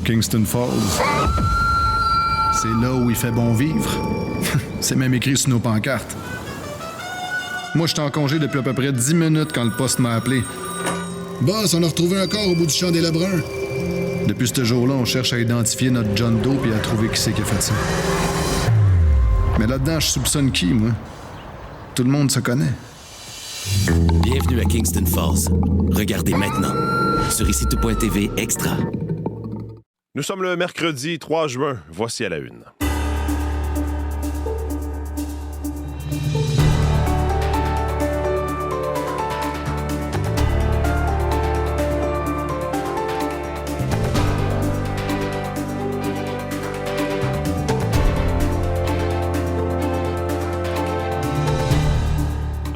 Kingston Falls. C'est là où il fait bon vivre. C'est même écrit sur nos pancartes. Moi, j'étais en congé depuis à peu près 10 minutes quand le poste m'a appelé. Boss, on a retrouvé un corps au bout du champ des Lebrun. Depuis ce jour-là, on cherche à identifier notre John Doe puis à trouver qui c'est qui a fait ça. Mais là-dedans, je soupçonne qui, moi? Tout le monde se connaît. Bienvenue à Kingston Falls. Regardez maintenant sur ICTO.TV Extra. Nous sommes le mercredi 3 juin. Voici à la une.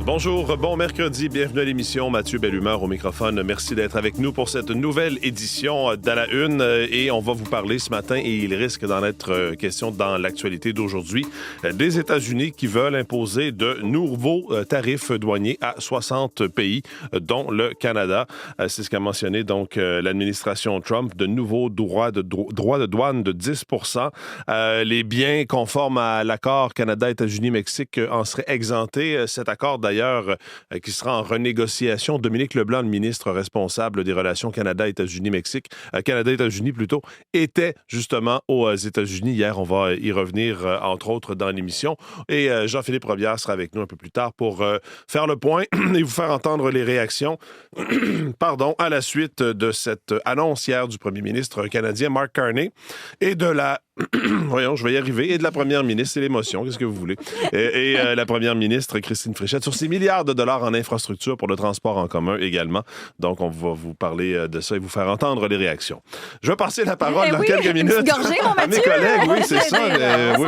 Bonjour, bon mercredi, bienvenue à l'émission. Mathieu Bellumeur au microphone. Merci d'être avec nous pour cette nouvelle édition d'À la Une. Et on va vous parler ce matin, et il risque d'en être question dans l'actualité d'aujourd'hui, des États-Unis qui veulent imposer de nouveaux tarifs douaniers à 60 pays, dont le Canada. C'est ce qu'a mentionné donc l'administration Trump, de nouveaux droits de douane de 10 %. Les biens conformes à l'accord Canada-États-Unis-Mexique en seraient exemptés. Cet accord, d'ailleurs, qui sera en renégociation. Dominique Leblanc, le ministre responsable des relations Canada-États-Unis-Mexique, Canada-États-Unis plutôt, était justement aux États-Unis hier. On va y revenir, entre autres, dans l'émission. Et Jean-Philippe Robillard sera avec nous un peu plus tard pour faire le point et vous faire entendre les réactions à la suite de cette annonce hier du premier ministre canadien Mark Carney et de la voyons, je vais y arriver. Et de la première ministre, c'est l'émotion, qu'est-ce que vous voulez? Et la première ministre, Christine Fréchette, sur 6 milliards de dollars en infrastructure pour le transport en commun également. Donc, on va vous parler de ça et vous faire entendre les réactions. Je vais passer la parole dans quelques minutes à mes collègues. Oui, c'est ça.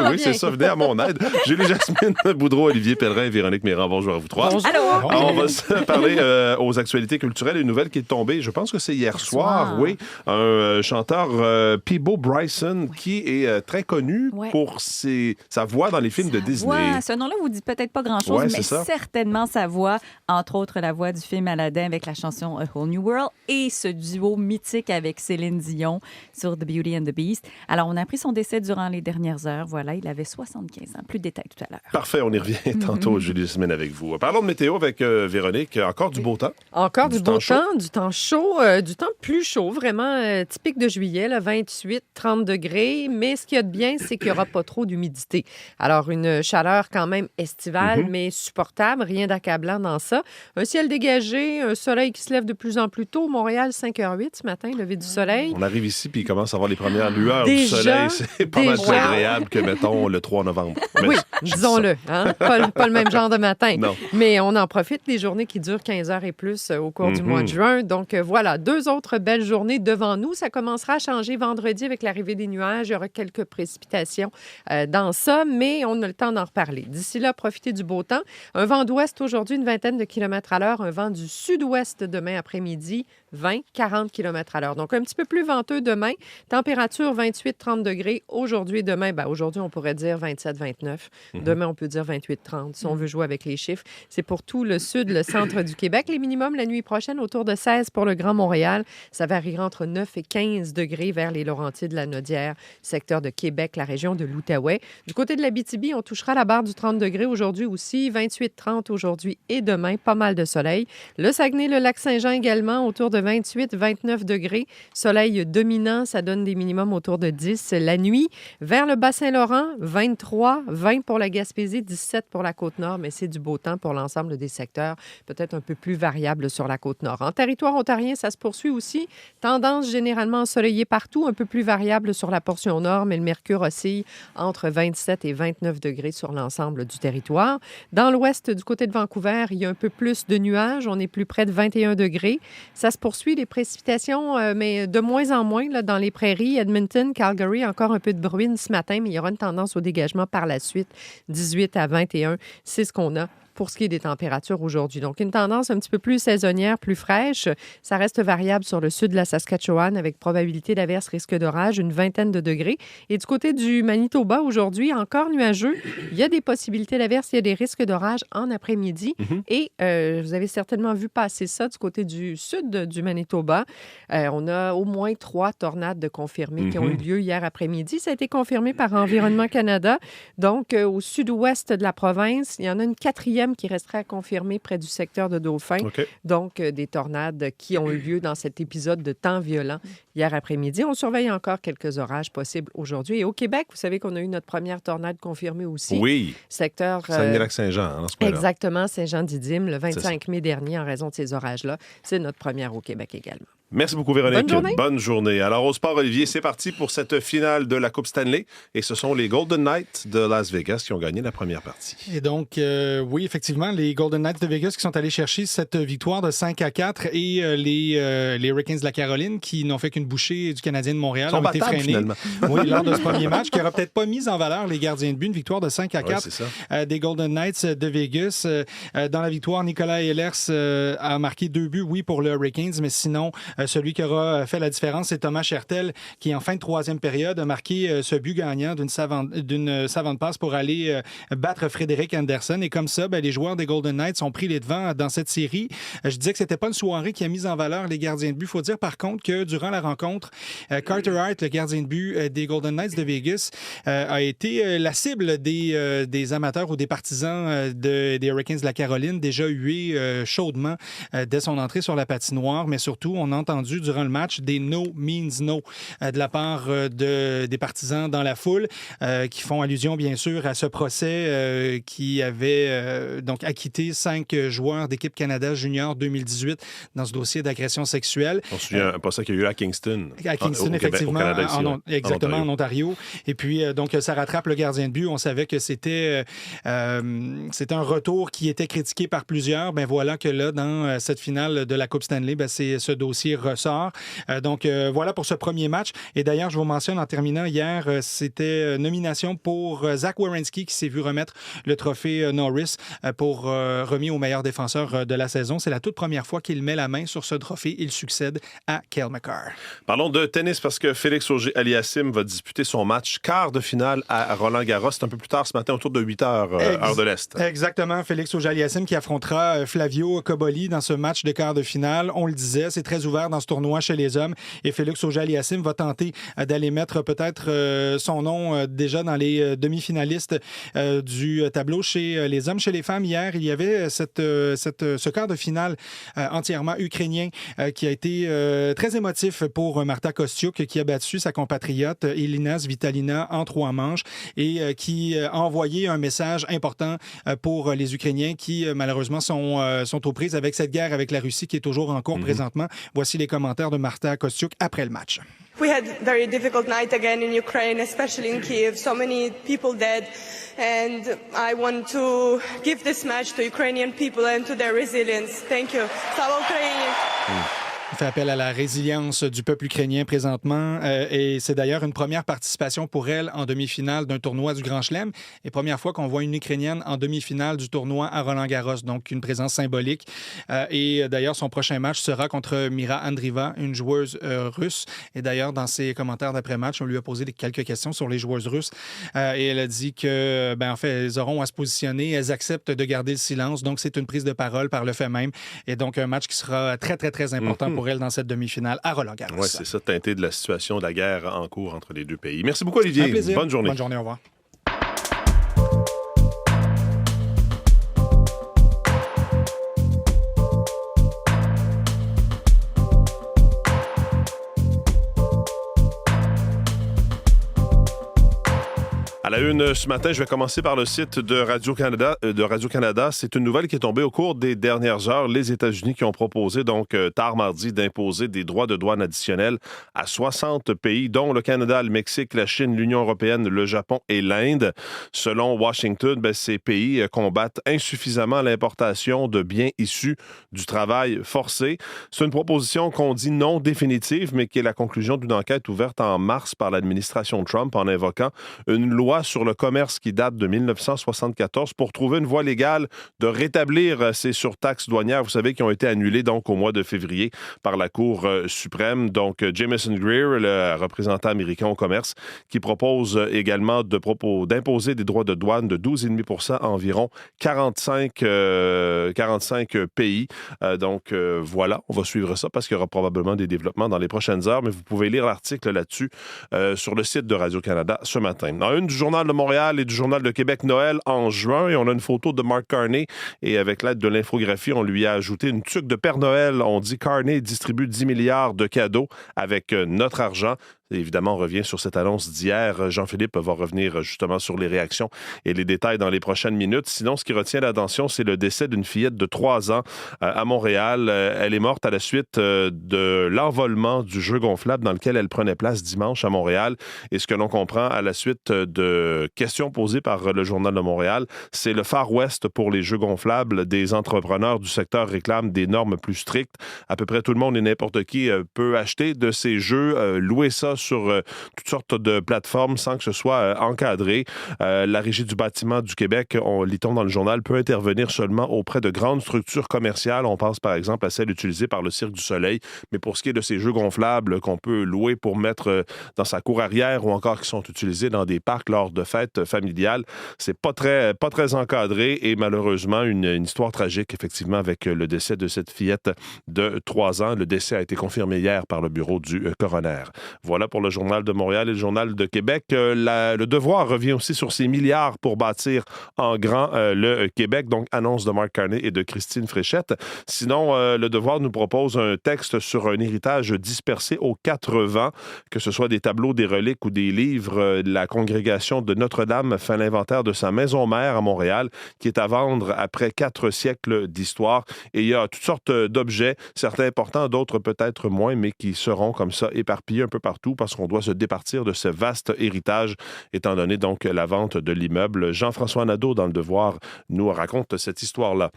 Oui, c'est ça. Venez à mon aide. Julie Jasmine Boudreau, Olivier Pellerin et Véronique Méran. Bonjour à vous trois. Bonjour. Alors, on va se parler aux actualités culturelles. Une nouvelle qui est tombée, je pense que c'est hier soir, oui. Un chanteur, Peabo Bryson, qui est très connu pour sa voix dans les films de Disney. Ce nom-là vous dit peut-être pas grand-chose, mais certainement sa voix, entre autres la voix du film Aladdin avec la chanson A Whole New World et ce duo mythique avec Céline Dion sur The Beauty and the Beast. Alors, on a appris son décès durant les dernières heures. Voilà, il avait 75 ans. Plus de détails tout à l'heure. Parfait, on y revient tantôt, Julie Semaine, avec vous. Parlons de météo avec Véronique. Encore du beau temps. Encore du beau temps, du temps chaud, du temps plus chaud, vraiment typique de juillet, là, 28-30 degrés. Mais ce qu'il y a de bien, c'est qu'il n'y aura pas trop d'humidité. Alors, une chaleur quand même estivale, mais supportable, rien d'accablant dans ça. Un ciel dégagé, un soleil qui se lève de plus en plus tôt. Montréal, 5h08 ce matin, lever du soleil. On arrive ici, puis il commence à avoir les premières lueurs du soleil. C'est pas mal plus agréable que, mettons, le 3 novembre. Mais oui, disons-le. Hein? Pas le même genre de matin. Non. Mais on en profite, les journées qui durent 15 heures et plus au cours du mois de juin. Donc, voilà, 2 autres belles journées devant nous. Ça commencera à changer vendredi avec l'arrivée des nuages. Il y aura quelques précipitations dans ça, mais on a le temps d'en reparler. D'ici là, profitez du beau temps. Un vent d'ouest aujourd'hui, une vingtaine de kilomètres à l'heure. Un vent du sud-ouest demain après-midi, 20-40 kilomètres à l'heure. Donc, un petit peu plus venteux demain. Température 28-30 degrés. Aujourd'hui et demain, aujourd'hui, on pourrait dire 27-29. Demain, on peut dire 28-30 si on veut jouer avec les chiffres. C'est pour tout le sud, le centre du Québec. Les minimums la nuit prochaine, autour de 16 pour le Grand Montréal. Ça variera entre 9 et 15 degrés vers les Laurentides, la Naudière, secteur de Québec, la région de l'Outaouais. Du côté de l'Abitibi, on touchera la barre du 30 degrés aujourd'hui aussi. 28-30 aujourd'hui et demain. Pas mal de soleil. Le Saguenay, le Lac-Saint-Jean également, autour de 28-29 degrés. Soleil dominant, ça donne des minimums autour de 10 la nuit. Vers le Bas-Saint-Laurent, 23, 20 pour la Gaspésie, 17 pour la Côte-Nord, mais c'est du beau temps pour l'ensemble des secteurs, peut-être un peu plus variable sur la Côte-Nord. En territoire ontarien, ça se poursuit aussi. Tendance généralement ensoleillée partout, un peu plus variable sur la portion nord, mais le mercure oscille entre 27 et 29 degrés sur l'ensemble du territoire. Dans l'ouest, du côté de Vancouver, il y a un peu plus de nuages. On est plus près de 21 degrés. Ça se poursuit, les précipitations, mais de moins en moins là, dans les prairies. Edmonton, Calgary, encore un peu de bruine ce matin, mais il y aura une tendance au dégagement par la suite. 18 à 21, c'est ce qu'on a pour ce qui est des températures aujourd'hui. Donc, une tendance un petit peu plus saisonnière, plus fraîche. Ça reste variable sur le sud de la Saskatchewan avec probabilité d'averse, risque d'orage, une vingtaine de degrés. Et du côté du Manitoba, aujourd'hui, encore nuageux. Il y a des possibilités d'averse, il y a des risques d'orage en après-midi. Et vous avez certainement vu passer ça du côté du sud du Manitoba. On a au moins 3 tornades de confirmées qui ont eu lieu hier après-midi. Ça a été confirmé par Environnement Canada. Donc, au sud-ouest de la province, il y en a une 4e qui resterait à confirmer près du secteur de Dauphin. Okay. Donc, des tornades qui ont eu lieu dans cet épisode de temps violent hier après-midi. On surveille encore quelques orages possibles aujourd'hui. Et au Québec, vous savez qu'on a eu notre première tornade confirmée aussi. Oui. Secteur... Saguenay-Lac-Saint-Jean, dans ce coin-là. Exactement, Saint-Jean-d'Idyme, le 25 mai dernier, en raison de ces orages-là. C'est notre première au Québec également. Merci beaucoup, Véronique. Bonne journée. Alors, au sport, Olivier, c'est parti pour cette finale de la Coupe Stanley. Et ce sont les Golden Knights de Las Vegas qui ont gagné la première partie. Et donc, oui, effectivement, les Golden Knights de Vegas qui sont allés chercher cette victoire de 5-4 et les Hurricanes de la Caroline qui n'ont fait qu'une bouchée du Canadien de Montréal ont été freinés. Finalement. Oui, lors de ce premier match qui n'aura peut-être pas mis en valeur les gardiens de but. Une victoire de 5-4 ouais, c'est ça. Des Golden Knights de Vegas. Dans la victoire, Nicolas Ehlers a marqué 2 buts, oui, pour le Hurricanes, mais sinon, celui qui aura fait la différence, c'est Thomas Chertel qui, en fin de troisième période, a marqué ce but gagnant d'une savante passe pour aller battre Frédéric Anderson. Et comme ça, les joueurs des Golden Knights ont pris les devants dans cette série. Je disais que c'était pas une soirée qui a mis en valeur les gardiens de but. Il faut dire, par contre, que durant la rencontre, Carter Hart, le gardien de but des Golden Knights de Vegas, a été la cible des amateurs ou des partisans des Hurricanes de la Caroline, déjà hués chaudement dès son entrée sur la patinoire. Mais surtout, on a entendu durant le match des no means no de la part des partisans dans la foule qui font allusion bien sûr à ce procès qui avait donc acquitté 5 joueurs d'équipe Canada Junior 2018 dans ce dossier d'agression sexuelle. On se souvient un procès qu'il y a eu à Kingston. À Kingston, effectivement. Au Canada, ici, exactement, en Ontario. Et puis, donc, ça rattrape le gardien de but. On savait que c'était un retour qui était critiqué par plusieurs. Ben voilà que là, dans cette finale de la Coupe Stanley, ce dossier ressort. Donc, voilà pour ce premier match. Et d'ailleurs, je vous mentionne en terminant, hier, c'était nomination pour Zach Werenski qui s'est vu remettre le trophée Norris remis au meilleur défenseur de la saison. C'est la toute première fois qu'il met la main sur ce trophée. Il succède à Cale Makar. Parlons de tennis parce que Félix Auger-Aliassime va disputer son match quart de finale à Roland-Garros. C'est un peu plus tard ce matin, autour de 8 heures, heure de l'Est. Exactement. Félix Auger-Aliassime qui affrontera Flavio Cobolli dans ce match de quart de finale. On le disait, c'est très ouvert dans ce tournoi chez les hommes. Et Félix Auger-Aliassime va tenter d'aller mettre peut-être son nom déjà dans les demi-finalistes du tableau chez les hommes. Chez les femmes, hier, il y avait ce quart de finale entièrement ukrainien qui a été très émotif pour Marta Kostyuk qui a battu sa compatriote Elina Svitolina en 3 manches et qui a envoyé un message important pour les Ukrainiens qui malheureusement sont aux prises avec cette guerre avec la Russie qui est toujours en cours présentement. Voici les commentaires de Marta Kostyuk après le match. We had a very difficult night again in Ukraine, especially in Kyiv. So many people dead. And I want to give this match to Ukrainian people and to their resilience. Thank you. Slava Ukraini. Il fait appel à la résilience du peuple ukrainien présentement et c'est d'ailleurs une première participation pour elle en demi-finale d'un tournoi du Grand Chelem et première fois qu'on voit une Ukrainienne en demi-finale du tournoi à Roland-Garros, donc une présence symbolique. Et d'ailleurs, son prochain match sera contre Mira Andreeva, une joueuse russe. Et d'ailleurs, dans ses commentaires d'après-match, on lui a posé quelques questions sur les joueuses russes et elle a dit que, en fait, elles auront à se positionner, elles acceptent de garder le silence, donc c'est une prise de parole par le fait même. Et donc, un match qui sera très, très, très important pour elle dans cette demi-finale à Roland-Garros. Oui, c'est ça, teinté de la situation de la guerre en cours entre les deux pays. Merci beaucoup, Olivier. Un plaisir. Bonne journée. Bonne journée, au revoir. À la une ce matin, je vais commencer par le site de Radio-Canada. C'est une nouvelle qui est tombée au cours des dernières heures. Les États-Unis qui ont proposé, donc, tard mardi, d'imposer des droits de douane additionnels à 60 pays, dont le Canada, le Mexique, la Chine, l'Union européenne, le Japon et l'Inde. Selon Washington, ces pays combattent insuffisamment l'importation de biens issus du travail forcé. C'est une proposition qu'on dit non définitive, mais qui est la conclusion d'une enquête ouverte en mars par l'administration Trump en invoquant une loi loi sur le commerce qui date de 1974 pour trouver une voie légale de rétablir ces surtaxes douanières, vous savez, qui ont été annulées donc au mois de février par la Cour suprême. Donc, Jamieson Greer, le représentant américain au commerce, qui propose également d'imposer des droits de douane de 12,5 % à environ 45 pays. Voilà, on va suivre ça parce qu'il y aura probablement des développements dans les prochaines heures, mais vous pouvez lire l'article là-dessus sur le site de Radio-Canada ce matin. Dans une du Journal de Montréal et du Journal de Québec, Noël en juin, et on a une photo de Mark Carney, et avec l'aide de l'infographie, on lui a ajouté une tuque de Père Noël. On dit Carney distribue 10 milliards de cadeaux avec notre argent. Évidemment, on revient sur cette annonce d'hier. Jean-Philippe va revenir justement sur les réactions et les détails dans les prochaines minutes. Sinon, ce qui retient l'attention, c'est le décès d'une fillette de 3 ans à Montréal. Elle est morte à la suite de l'envolement du jeu gonflable dans lequel elle prenait place dimanche à Montréal. Et ce que l'on comprend à la suite de questions posées par le Journal de Montréal, c'est le Far West pour les jeux gonflables. Des entrepreneurs du secteur réclament des normes plus strictes. À peu près tout le monde et n'importe qui peut acheter de ces jeux, louer ça sur toutes sortes de plateformes sans que ce soit encadré. La Régie du bâtiment du Québec, lit-on dans le journal, peut intervenir seulement auprès de grandes structures commerciales. On pense par exemple à celle utilisée par le Cirque du Soleil. Mais pour ce qui est de ces jeux gonflables qu'on peut louer pour mettre dans sa cour arrière ou encore qui sont utilisés dans des parcs lors de fêtes familiales, c'est pas très encadré et malheureusement une histoire tragique effectivement avec le décès de cette fillette de 3 ans. Le décès a été confirmé hier par le bureau du coroner. Voilà pour le Journal de Montréal et le Journal de Québec. Le Devoir revient aussi sur ces milliards pour bâtir en grand le Québec. Donc, annonce de Mark Carney et de Christine Fréchette. Sinon, le Devoir nous propose un texte sur un héritage dispersé aux 4 vents, que ce soit des tableaux, des reliques ou des livres. La congrégation de Notre-Dame fait l'inventaire de sa maison mère à Montréal, qui est à vendre après 4 siècles d'histoire. Et il y a toutes sortes d'objets, certains importants, d'autres peut-être moins, mais qui seront comme ça éparpillés un peu partout parce qu'on doit se départir de ce vaste héritage, étant donné donc la vente de l'immeuble. Jean-François Nadeau, dans Le Devoir, nous raconte cette histoire-là.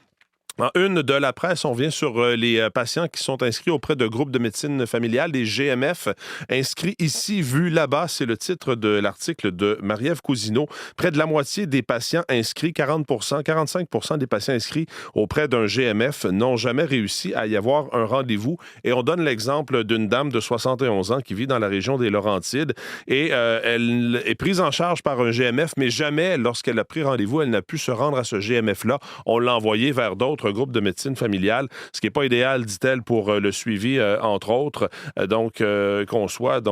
En une de la presse, on vient sur les patients qui sont inscrits auprès de groupes de médecine familiale, les GMF. Inscrits ici, vus là-bas, c'est le titre de l'article de Marie-Ève Cousineau. Près de la moitié des patients inscrits, 45% des patients inscrits auprès d'un GMF n'ont jamais réussi à y avoir un rendez-vous. Et on donne l'exemple d'une dame de 71 ans qui vit dans la région des Laurentides et elle est prise en charge par un GMF, mais jamais, lorsqu'elle a pris rendez-vous, elle n'a pu se rendre à ce GMF-là. On l'a envoyée vers d'autres groupes de médecine familiale, ce qui n'est pas idéal, dit-elle, pour le suivi, entre autres. Donc, qu'on soit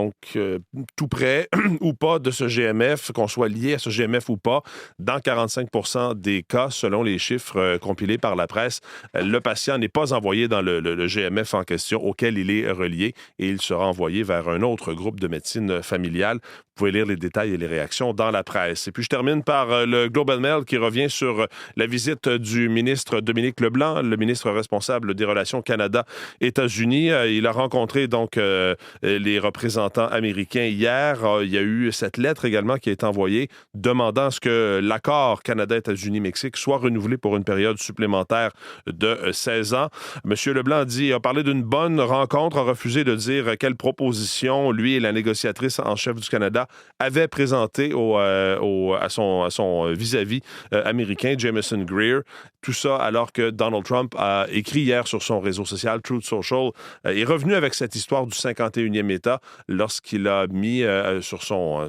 tout près ou pas de ce GMF, qu'on soit lié à ce GMF ou pas, dans 45% des cas, selon les chiffres compilés par la presse, le patient n'est pas envoyé dans le GMF en question auquel il est relié et il sera envoyé vers un autre groupe de médecine familiale. Vous pouvez lire les détails et les réactions dans la presse. Et puis, je termine par le Globe and Mail qui revient sur la visite du ministre Dominique Leblanc, le ministre responsable des relations Canada-États-Unis. Il a rencontré donc les représentants américains hier. Il y a eu cette lettre également qui a été envoyée demandant à ce que l'accord Canada-États-Unis-Mexique soit renouvelé pour une période supplémentaire de 16 ans. M. Leblanc a parlé d'une bonne rencontre, a refusé de dire quelle proposition lui et la négociatrice en chef du Canada avaient présenté à son vis-à-vis américain, Jamieson Greer. Tout ça alors que Donald Trump a écrit hier sur son réseau social, Truth Social, est revenu avec cette histoire du 51e État lorsqu'il a mis sur son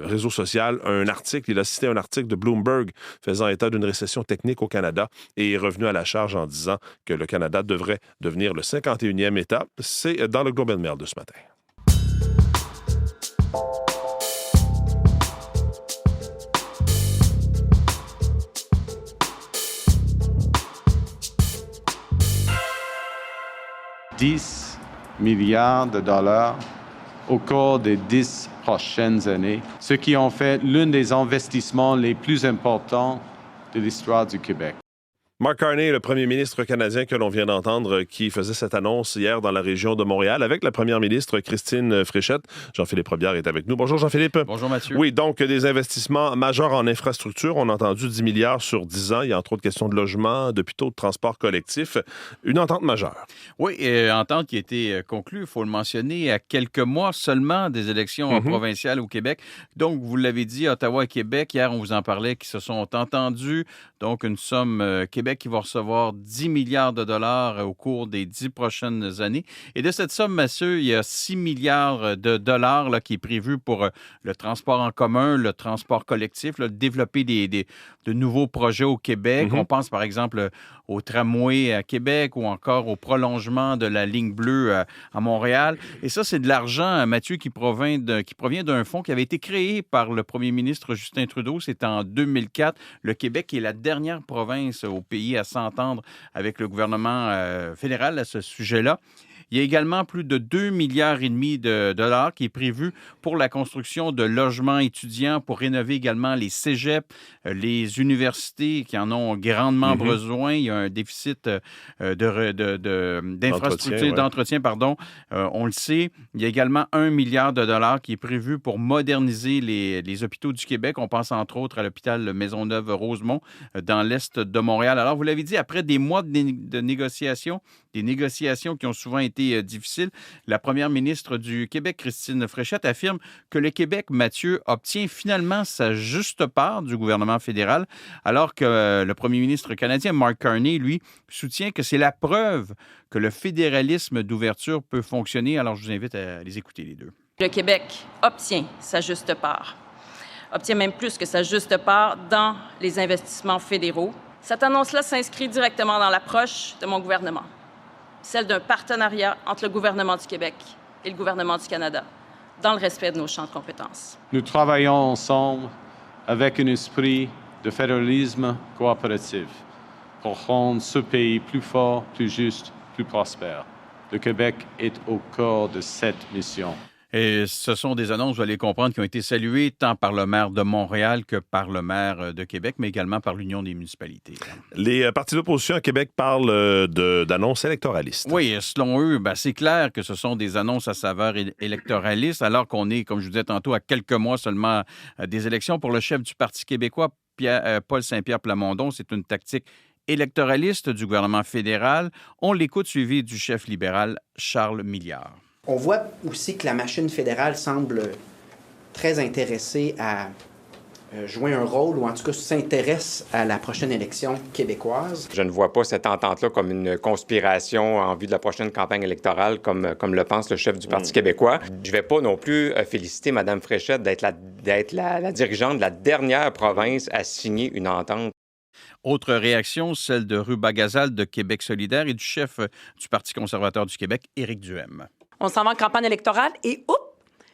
réseau social un article. Il a cité un article de Bloomberg faisant état d'une récession technique au Canada et est revenu à la charge en disant que le Canada devrait devenir le 51e État. C'est dans le Globe and Mail de ce matin. $10 milliards au cours des 10 prochaines années, ce qui en fait l'un des investissements les plus importants de l'histoire du Québec. Mark Carney, le premier ministre canadien que l'on vient d'entendre, qui faisait cette annonce hier dans la région de Montréal avec la première ministre Christine Fréchette. Jean-Philippe Robillard est avec nous. Bonjour Jean-Philippe. Bonjour Mathieu. Oui, donc des investissements majeurs en infrastructure. On a entendu 10 milliards sur 10 ans. Il y a entre autres questions de logement, d'hôpitaux, de transport collectif. Une entente majeure. Oui, entente qui a été conclue, il faut le mentionner, à quelques mois seulement des élections provinciales au Québec. Donc, vous l'avez dit, Ottawa et Québec, hier on vous en parlait, qui se sont entendus. Donc, une somme Québec qui va recevoir 10 milliards de dollars au cours des 10 prochaines années. Et de cette somme, Mathieu, il y a 6 milliards de dollars là, qui est prévu pour le transport en commun, le transport collectif, là, développer de nouveaux projets au Québec. On pense par exemple au tramway à Québec ou encore au prolongement de la ligne bleue à Montréal. Et ça, c'est de l'argent, Mathieu, qui provient d'un fonds qui avait été créé par le premier ministre Justin Trudeau. C'était en 2004. Le Québec est la dernière province au pays à s'entendre avec le gouvernement fédéral à ce sujet-là. Il y a également plus de 2,5 milliards de dollars qui est prévu pour la construction de logements étudiants, pour rénover également les cégeps, les universités qui en ont grandement besoin. Il y a un déficit d'infrastructures, d'entretien, on le sait. Il y a également 1 milliard de dollars qui est prévu pour moderniser les hôpitaux du Québec. On pense entre autres à l'hôpital Maisonneuve-Rosemont dans l'est de Montréal. Alors, vous l'avez dit, après des mois de négociations, des négociations qui ont souvent été difficiles, la première ministre du Québec, Christine Fréchette, affirme que le Québec, Mathieu, obtient finalement sa juste part du gouvernement fédéral, alors que le premier ministre canadien, Mark Carney, lui, soutient que c'est la preuve que le fédéralisme d'ouverture peut fonctionner. Alors, je vous invite à les écouter, les deux. Le Québec obtient sa juste part, obtient même plus que sa juste part dans les investissements fédéraux. Cette annonce-là s'inscrit directement dans l'approche de mon gouvernement, celle d'un partenariat entre le gouvernement du Québec et le gouvernement du Canada, dans le respect de nos champs de compétences. Nous travaillons ensemble avec un esprit de fédéralisme coopératif pour rendre ce pays plus fort, plus juste, plus prospère. Le Québec est au cœur de cette mission. Et ce sont des annonces, vous allez comprendre, qui ont été saluées tant par le maire de Montréal que par le maire de Québec, mais également par l'Union des municipalités. Les partis d'opposition à Québec parlent d'annonces électoralistes. Oui, selon eux, c'est clair que ce sont des annonces à saveur électoraliste, alors qu'on est, comme je vous disais tantôt, à quelques mois seulement des élections. Pour le chef du Parti québécois, Paul Saint-Pierre Plamondon, c'est une tactique électoraliste du gouvernement fédéral. On l'écoute, suivi du chef libéral Charles Milliard. On voit aussi que la machine fédérale semble très intéressée à jouer un rôle, ou en tout cas s'intéresse à la prochaine élection québécoise. Je ne vois pas cette entente-là comme une conspiration en vue de la prochaine campagne électorale, comme le pense le chef du Parti québécois. Je ne vais pas non plus féliciter Mme Fréchette d'être la dirigeante de la dernière province à signer une entente. Autre réaction, celle de Ruba Gazal de Québec solidaire et du chef du Parti conservateur du Québec, Éric Duhem. On s'en va en campagne électorale et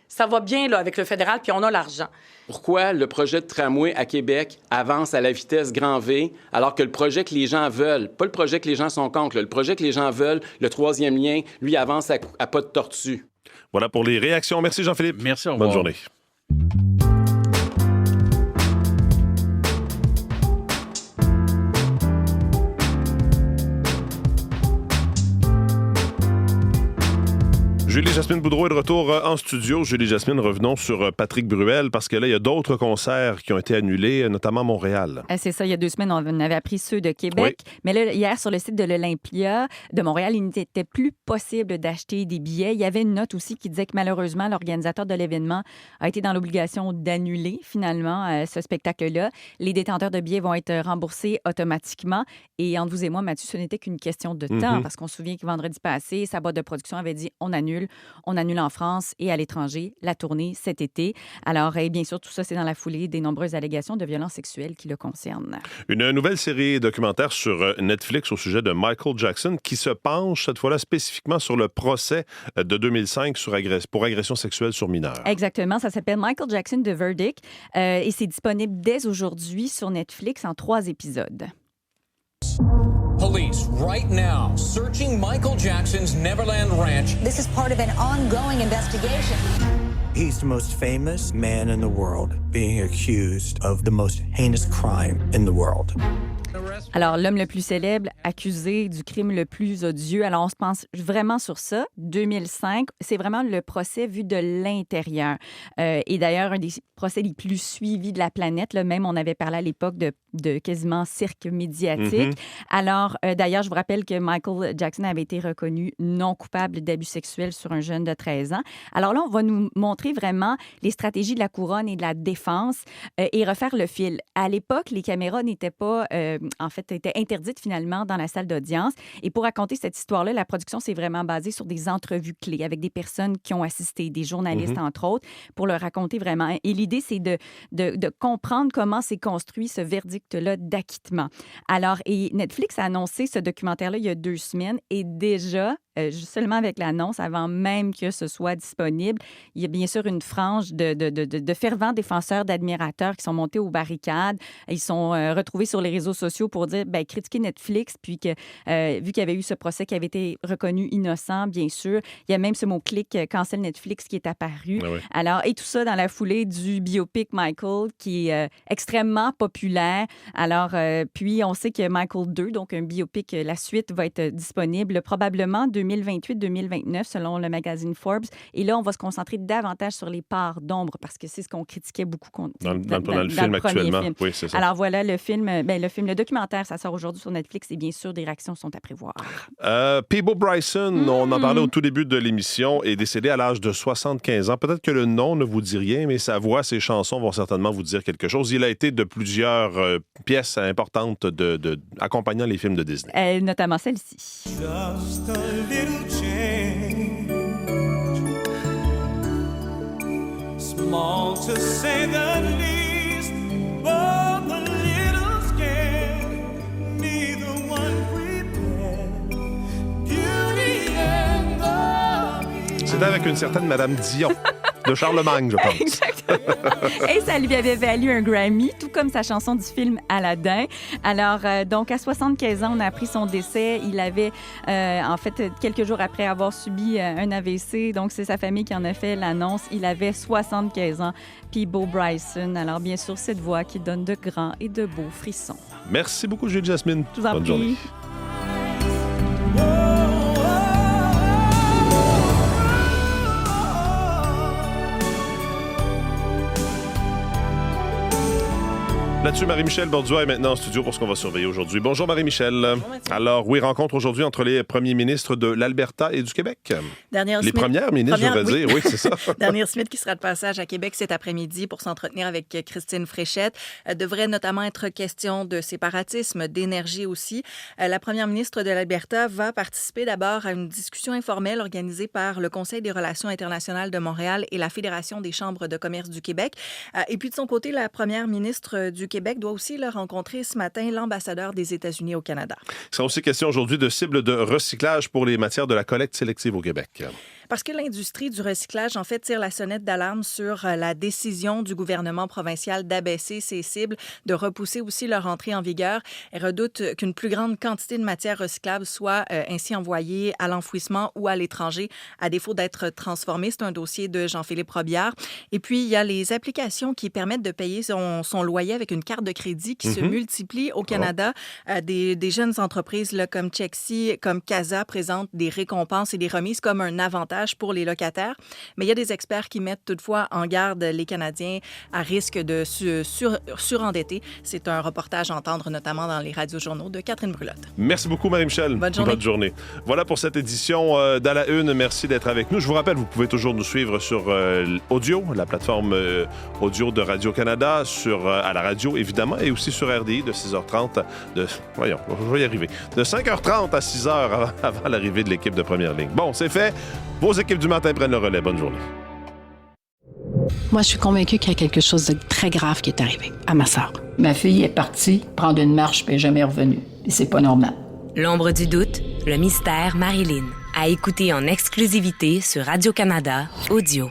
ça va bien là, avec le fédéral, puis on a l'argent. Pourquoi le projet de tramway à Québec avance à la vitesse grand V, alors que le projet que les gens veulent, pas le projet que les gens sont contre, le projet que les gens veulent, le troisième lien, lui avance à pas de tortue. Voilà pour les réactions. Merci Jean-Philippe. Merci, au revoir. Bonne journée. Julie-Jasmine Boudreau est de retour en studio. Julie-Jasmine, revenons sur Patrick Bruel, parce que là, il y a d'autres concerts qui ont été annulés, notamment à Montréal. C'est ça, il y a 2 semaines, on avait appris ceux de Québec. Oui. Mais là, hier, sur le site de l'Olympia de Montréal, il n'était plus possible d'acheter des billets. Il y avait une note aussi qui disait que malheureusement, l'organisateur de l'événement a été dans l'obligation d'annuler finalement ce spectacle-là. Les détenteurs de billets vont être remboursés automatiquement. Et entre vous et moi, Mathieu, ce n'était qu'une question de temps, parce qu'on se souvient que vendredi passé, sa boîte de production avait dit on annule en France et à l'étranger la tournée cet été. Alors, et bien sûr, tout ça, c'est dans la foulée des nombreuses allégations de violences sexuelles qui le concernent. Une nouvelle série documentaire sur Netflix au sujet de Michael Jackson qui se penche cette fois-là spécifiquement sur le procès de 2005 pour agression sexuelle sur mineurs. Exactement. Ça s'appelle Michael Jackson, The Verdict et c'est disponible dès aujourd'hui sur Netflix en 3 épisodes. Police right now searching Michael Jackson's Neverland Ranch. This is part of an ongoing investigation. He's the most famous man in the world, being accused of the most heinous crime in the world. Alors, l'homme le plus célèbre, accusé du crime le plus odieux. Alors, on se pense vraiment sur ça. 2005, c'est vraiment le procès vu de l'intérieur. Et d'ailleurs, un des procès les plus suivis de la planète. Là, même, on avait parlé à l'époque de quasiment cirque médiatique. Alors, d'ailleurs, je vous rappelle que Michael Jackson avait été reconnu non coupable d'abus sexuels sur un jeune de 13 ans. Alors là, on va nous montrer vraiment les stratégies de la couronne et de la défense et refaire le fil. À l'époque, les caméras n'étaient pas... étaient interdites finalement dans la salle d'audience. Et pour raconter cette histoire-là, la production s'est vraiment basée sur des entrevues clés avec des personnes qui ont assisté, des journalistes, entre autres, pour le raconter vraiment. Et l'idée, c'est de comprendre comment s'est construit ce verdict-là d'acquittement. Alors, et Netflix a annoncé ce documentaire-là il y a 2 semaines et déjà, seulement avec l'annonce, avant même que ce soit disponible, il y a bien sûr une frange de fervents défenseurs, d'admirateurs qui sont montés aux barricades. Ils sont retrouvés sur les réseaux sociaux pour dire, critiquer Netflix, puis que vu qu'il y avait eu ce procès qui avait été reconnu innocent, bien sûr, il y a même ce mot-clic « cancel Netflix » qui est apparu. Ah oui. Alors, et tout ça dans la foulée du biopic Michael, qui est extrêmement populaire. Alors, puis on sait que Michael 2, donc un biopic, la suite va être disponible probablement 2028-2029, selon le magazine Forbes. Et là, on va se concentrer davantage sur les parts d'ombre, parce que c'est ce qu'on critiquait beaucoup dans le film actuellement. Film. Oui, c'est ça. Alors voilà, le documentaire, ça sort aujourd'hui sur Netflix et bien sûr, des réactions sont à prévoir. Peabo Bryson, on en parlait au tout début de l'émission, est décédé à l'âge de 75 ans. Peut-être que le nom ne vous dit rien, mais sa voix, ses chansons vont certainement vous dire quelque chose. Il a été de plusieurs pièces importantes accompagnant les films de Disney. Notamment celle-ci. Just a little change, small to say the least, but a little scared, neither one prepared, beauty and the beast. C'était avec une certaine Madame Dion. De Charlemagne, je pense. Exactement. Et ça lui avait valu un Grammy, tout comme sa chanson du film Aladdin. Alors, donc, à 75 ans, on a appris son décès. Il avait, en fait, quelques jours après avoir subi un AVC. Donc, c'est sa famille qui en a fait l'annonce. Il avait 75 ans. Peabo Bryson. Alors, bien sûr, cette voix qui donne de grands et de beaux frissons. Merci beaucoup, Julie Jasmine. Je vous en prie. Journée. Là-dessus, Marie-Michel Borduas est maintenant en studio pour ce qu'on va surveiller aujourd'hui. Bonjour Marie-Michel. Alors, oui, rencontre aujourd'hui entre les premiers ministres de l'Alberta et du Québec. Premières ministres, je devrais dire. Oui, c'est ça. Dernière Smith qui sera de passage à Québec cet après-midi pour s'entretenir avec Christine Fréchette. Devrait notamment être question de séparatisme, d'énergie aussi. La première ministre de l'Alberta va participer d'abord à une discussion informelle organisée par le Conseil des relations internationales de Montréal et la Fédération des chambres de commerce du Québec. Et puis de son côté, la première ministre du Québec doit aussi rencontrer ce matin l'ambassadeur des États-Unis au Canada. Il sera aussi question aujourd'hui de cibles de recyclage pour les matières de la collecte sélective au Québec. Parce que l'industrie du recyclage, en fait, tire la sonnette d'alarme sur la décision du gouvernement provincial d'abaisser ses cibles, de repousser aussi leur entrée en vigueur. Elle redoute qu'une plus grande quantité de matières recyclables soit ainsi envoyée à l'enfouissement ou à l'étranger, à défaut d'être transformée. C'est un dossier de Jean-Philippe Robillard. Et puis, il y a les applications qui permettent de payer son loyer avec une carte de crédit qui se multiplient au Canada. Des jeunes entreprises là, comme Chexi, comme Casa présentent des récompenses et des remises comme un avantage pour les locataires. Mais il y a des experts qui mettent toutefois en garde les Canadiens à risque de surendetter. C'est un reportage à entendre notamment dans les radiojournaux de Catherine Brulotte. Merci beaucoup, Marie-Michel. Bonne journée. Bonne journée. Voilà pour cette édition d'À la Une. Merci d'être avec nous. Je vous rappelle, vous pouvez toujours nous suivre sur Audio, la plateforme audio de Radio-Canada, à la radio, évidemment, et aussi sur RDI de 6h30. Voyons, je vais y arriver. De 5h30 à 6h avant l'arrivée de l'équipe de Première Ligne. Bon, c'est fait. Vos équipes du matin prennent le relais. Bonne journée. Moi, je suis convaincue qu'il y a quelque chose de très grave qui est arrivé à ma sœur. Ma fille est partie prendre une marche puis elle n'est jamais revenue. Et c'est pas normal. L'ombre du doute, le mystère Marilyn. À écouter en exclusivité sur Radio-Canada Audio.